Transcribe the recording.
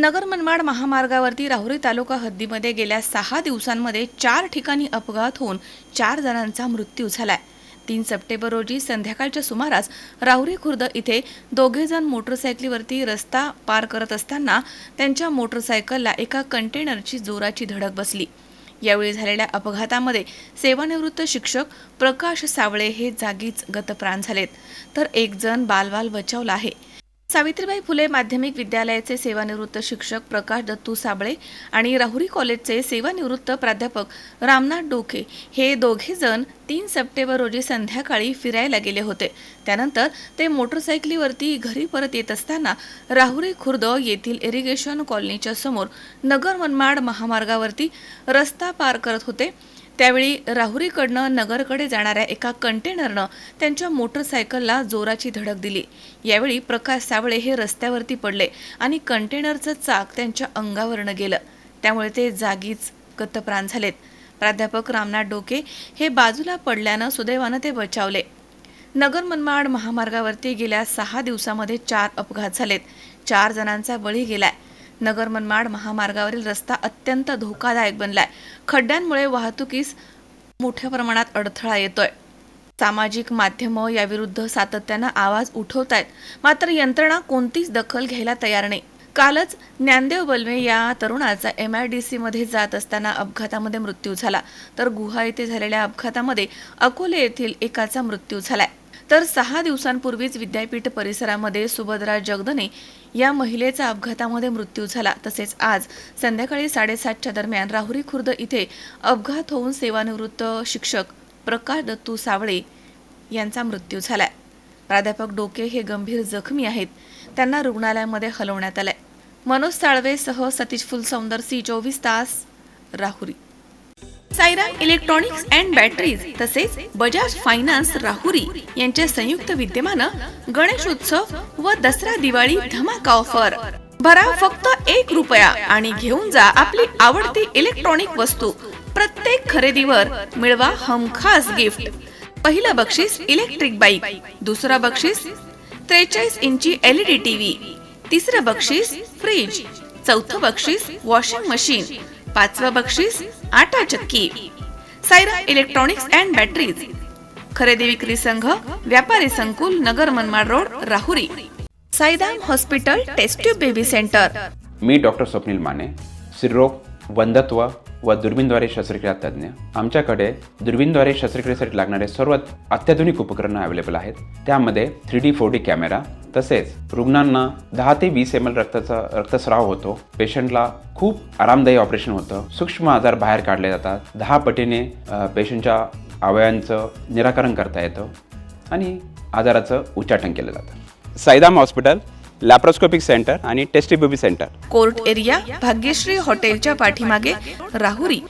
नगर मनमाड महामार्गावरती राहुरी तालुका हद्दीमध्ये गेल्या 6 दिवसांमध्ये 4 ठिकाणी अपघात होऊन 4 जणांचा मृत्यू झालाय। 3 सप्टेंबर रोजी संध्याकाळच्या सुमारास राहुरी खुर्द इथे दोघे जण मोटरसायकलीवरती रस्ता पार करत असताना त्यांच्या मोटरसायकलला एका कंटेनरची जोराची धडक बसली। यावेळी झालेल्या अपघातामध्ये सेवानिवृत्त शिक्षक प्रकाश सावळे हे जागीच गतप्राण झालेत, तर एक जण बालवाल बचावला आहे। सावित्रीबाई फुले माध्यमिक विद्यालयाचे सेवानिवृत्त शिक्षक प्रकाश दत्तू साबळे आणि राहुरी कॉलेजचे सेवानिवृत्त प्राध्यापक रामनाथ डोके हे दोघे जण 3 सप्टेंबर रोजी संध्याकाळी फिरायला गेले होते। त्यानंतर ते मोटरसायकलीवरती घरी परत येत असताना राहुरी खुर्द येथील इरिगेशन कॉलनीच्या समोर नगर मनमाड महामार्गावरती रस्ता पार करत होते। त्यावेळी राहुरीकडनं नगरकडे जाणाऱ्या एका कंटेनरनं त्यांच्या मोटरसायकलला जोराची धडक दिली। यावेळी प्रकाश सावळे हे रस्त्यावरती पडले आणि कंटेनरचं चाक त्यांच्या अंगावरनं गेलं, त्यामुळे ते जागीच गतप्राण झालेत। प्राध्यापक रामनाथ डोके हे बाजूला पडल्यानं सुदैवानं ते बचावले। नगर मनमाड महामार्गावरती गेल्या 6 दिवसामध्ये 4 अपघात झालेत, 4 जणांचा बळी गेलाय। नगर मनमाड महामार्गावरील रस्ता अत्यंत धोकादायक बनलाय। खड्ड्यांमुळे वाहतुकीस मोठ्या प्रमाणात अडथळा येतोय। सामाजिक माध्यमं याविरुद्ध सातत्यानं आवाज उठवतायत, मात्र यंत्रणा कोणतीच दखल घ्यायला तयार नाही। कालच ज्ञानदेव बलवे या तरुणाचा MIDC मध्ये जात असताना अपघातामध्ये मृत्यू झाला, तर गुहा येथे झालेल्या अपघातामध्ये अकोले येथील एकाचा मृत्यू झालाय। तर 6 दिवसांपूर्वीच विद्यापीठ परिसरामध्ये सुभद्रा जगदने या महिलेचा अपघातामध्ये मृत्यू झाला। तसेच आज संध्याकाळी 7:30च्या दरम्यान राहुरी खुर्द इथे अपघात होऊन सेवानिवृत्त शिक्षक प्रकाश दत्तू सावळे यांचा मृत्यू झालाय। प्राध्यापक डोके हे गंभीर जखमी आहेत, त्यांना रुग्णालयामध्ये हलवण्यात आलंय। मनोज साळवे सह सतीश फुलसौंदर, C24 तास, Rahuri. Sairam electronics and batteries तसेच बजाज फायनान्स राहुरी यांच्या संयुक्त विद्यमानं गणेशोत्सव व दसरा दिवाळी धमाका ऑफर। भरा फक्त 1 रुपया आणि घेऊन जा आपली आवडती इलेक्ट्रॉनिक वस्तू। प्रत्येक खरेदीवर मिळवा हमखास गिफ्ट। पहिलं बक्षीस इलेक्ट्रिक बाईक, दुसरं बक्षीस 43 इंची LED TV, तिसरं बक्षीस फ्रीज, चौथं बक्षीस वॉशिंग मशीन, 5वं बक्षीस आटा चक्की। साईराम इलेक्ट्रॉनिक्स अँड बॅटरीज, खरेदी विक्री संघ, व्यापारी संकुल, Nagar Manmad road, Rahuri. Sairam hospital test tube baby centre. मी डॉक्टर स्वप्नील माने, स्त्रीरोग, वंध्यत्व व दुर्बीणद्वारे शस्त्रक्रिया तज्ञ। आमच्याकडे दुर्बीणद्वारे शस्त्रक्रियेसाठी लागणारे सर्व अत्याधुनिक उपकरणं अवेलेबल आहेत। त्यामध्ये 3D 4D कॅमेरा, तसेच रुग्णांना 10 ते 20 ml रक्तस्राव होतो। पेशंटला खूप आरामदायी ऑपरेशन होतं। सूक्ष्म आजार बाहेर काढले जातात। 10 पटीने पेशंटच्या अवयवांचं निराकरण करता येतं आणि आजाराचं उच्चाटन केलं जातं। साईराम हॉस्पिटल, लॅप्रोस्कोपिक सेंटर आणि test tube baby centre, court area, Bhagyashree हॉटेलच्या पाठीमागे, राहुरी।